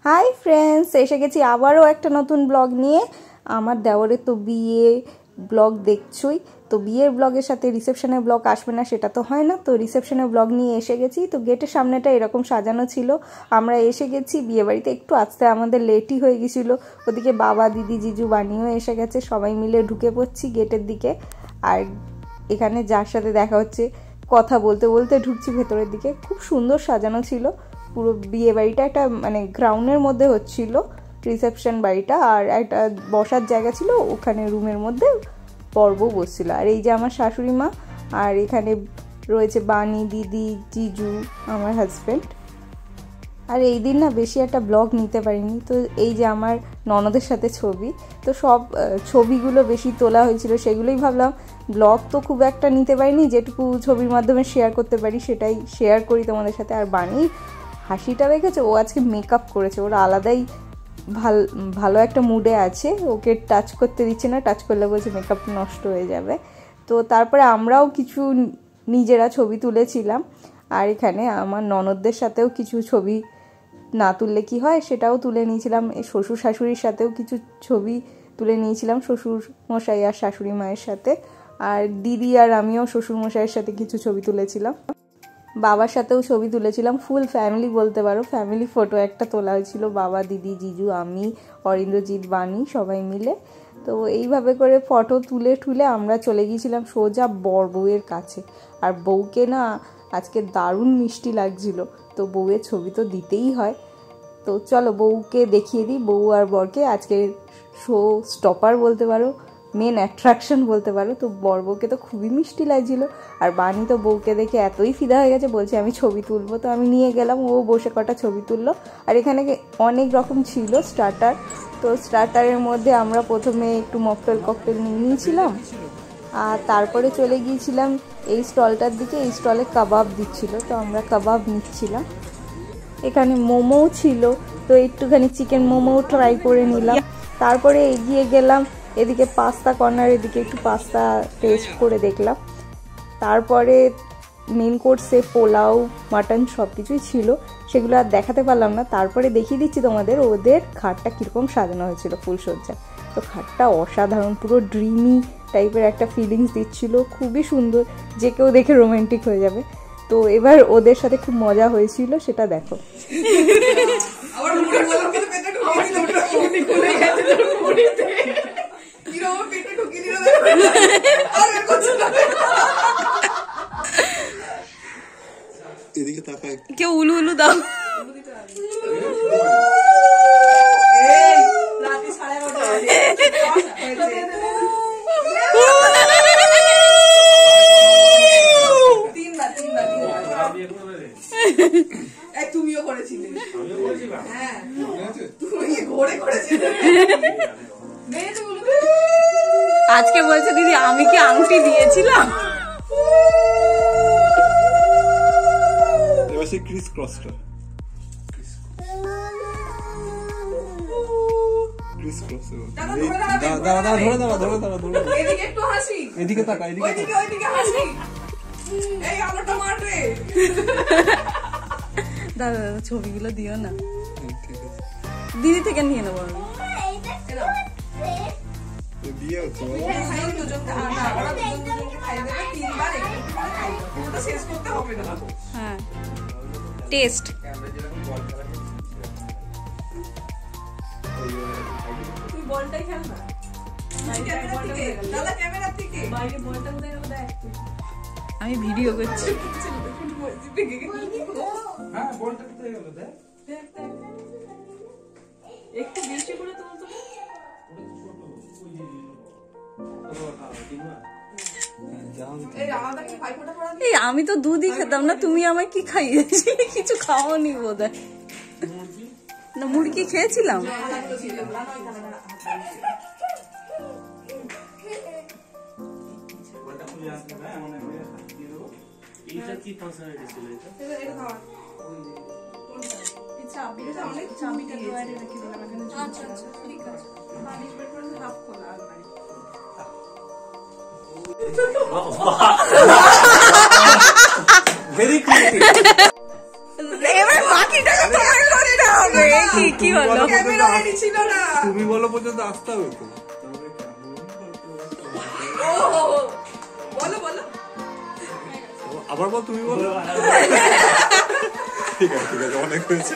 Hi friends, এসে গেছি আবারও একটা নতুন ব্লগ নিয়ে। আমার দেওরের তো বিয়ে ব্লগ দেখছই, তো বিয়ের ব্লগের সাথে রিসেপশনের ব্লগ আসবে না সেটা তো হয় না। তো রিসেপশনের ব্লগ নিয়ে এসে গেছি। তো গেটের সামনেটা এরকম সাজানো ছিল। আমরা এসে গেছি বিয়েবাড়িতে, একটু আসতে আমাদের লেটই হয়ে গেছিলো। ওদিকে বাবা, দিদি, জিজু, বানিও এসে গেছে। সবাই মিলে ঢুকে পড়ছি গেটের দিকে। আর এখানে যার সাথে দেখা হচ্ছে কথা বলতে বলতে ঢুকছি ভেতরের দিকে। খুব সুন্দর সাজানো ছিল পুরো বিয়ে বাড়িটা। একটা মানে গ্রাউন্ডের মধ্যে হচ্ছিল রিসেপশন বাড়িটা, আর একটা বসার জায়গা ছিল, ওখানে রুমের মধ্যে পর্ব বসছিল। আর এই যে আমার শাশুড়ি মা, আর এখানে রয়েছে বানি, দিদি, জিজু, আমার হাজব্যান্ড। আর এই দিন না বেশি একটা ব্লগ নিতে পারিনি। তো এই যে আমার ননদের সাথে ছবি, তো সব ছবিগুলো বেশি তোলা হয়েছিল, সেগুলোই ভাবলাম ব্লগ তো খুব একটা নিতে পারিনি, যেটুকু ছবির মাধ্যমে শেয়ার করতে পারি সেটাই শেয়ার করি তোমাদের সাথে। আর বানির হাসিটা দেখেছে, ও আজকে মেকআপ করেছে, ওর আলাদাই ভালো একটা মুডে আছে। ওকে টাচ করতে দিচ্ছে না, টাচ করলে বলছে মেকআপ নষ্ট হয়ে যাবে। তো তারপরে আমরাও কিছু নিজেরা ছবি তুলেছিলাম। আর এখানে আমার ননদদের সাথেও কিছু ছবি না তুললে কি হয় সেটাও তুলে নিয়েছিলাম। শ্বশুর শাশুড়ির সাথেও কিছু ছবি তুলে নিয়েছিলাম, শ্বশুর মশাই আর শাশুড়ি মায়ের সাথে। আর দিদি আর আমিও শ্বশুর মশাইয়ের সাথে কিছু ছবি তুলেছিলাম, বাবার সাথেও ছবি তুলেছিলাম। ফুল ফ্যামিলি বলতে পারো, ফ্যামিলি ফটো একটা তোলা হয়েছিল, বাবা, দিদি, জিজু, আমি, অরিন্দ্রজিৎ, বানি সবাই মিলে। তো এইভাবে করে ফটো তুলে আমরা চলে গিয়েছিলাম সোজা বর বউয়ের কাছে। আর বউকে না আজকে দারুণ মিষ্টি লাগছিল, তো বউয়ের ছবি তো দিতেই হয়। তো চলো বউকে দেখিয়ে দিই, বউ আর বরকে। আজকে শো স্টপার বলতে পারো, মেন অ্যাট্রাকশন বলতে পারো। তো বর বউকে তো খুবই মিষ্টি লাগছিল। আর বানি তো বউকে দেখে এতই ফিদা হয়ে গেছে, বলছে আমি ছবি তুলবো। তো আমি নিয়ে গেলাম, ও বসে কটা ছবি তুললো। আর এখানে অনেক রকম ছিল স্টার্টার। তো স্টার্টারের মধ্যে আমরা প্রথমে একটু ককটেল নিয়ে নিয়েছিলাম, আর তারপরে চলে গিয়েছিলাম এই স্টলটার দিকে। এই স্টলে কাবাব দিচ্ছিল, তো আমরা কাবাব নিচ্ছিলাম। এখানে মোমো ছিল, তো একটুখানি চিকেন মোমো ট্রাই করে নিলাম। তারপরে এগিয়ে গেলাম এদিকে পাস্তা কর্নার, এদিকে একটু পাস্তা টেস্ট করে দেখলাম। তারপরে মেন কোর্সে পোলাও, মাটন সব কিছুই ছিল, সেগুলো আর দেখাতে পারলাম না। তারপরে দেখিয়ে দিচ্ছি তোমাদের ওদের খাটটা কীরকম সাজানো হয়েছিল ফুলসজ্জা। তো খাটটা অসাধারণ, পুরো ড্রিমি টাইপের একটা ফিলিংস দিচ্ছিল, খুবই সুন্দর, যে কেউ দেখে রোমান্টিক হয়ে যাবে। তো এবার ওদের সাথে খুব মজা হয়েছিল, সেটা দেখো। কেউ উলু উলু দাও। তুমিও করেছিলে, ঘরে করেছিলে। আজকে বলছে দিদি আমি কি আংটি দিয়েছিলাম? ক্রিস ক্রসটা ক্রিস ক্রস। দাদা ধরে এদিকে একটু হাসি, এদিকে তাকা, ওইদিকে হাসি। এই আলোটা মারবে। দাদা ছবিগুলো দিও না, দিদি থেকে নিয়ে নেবো আমি। হ্যাঁ টেস্ট। তুই বলটাই খেল না, আমি ভিডিও করছি। একটু বেশি করে তুলতো। এই আমি তো দুধই খেতাম না, তুমি আমায় কি খাইয়েছিলে? কিছু খাওনি বোধহয়। না মুরগি খেয়েছিলাম। Very creative. এবার বাকিটা তোমার করতে হবে। হবে কি বলো ক্যামেরা রেডি ছিল না তুমি বলো পর্যন্ত আসতে হবে তো বলো বলো আবার বল তুমি বলো ঠিক আছে অনেক হয়েছে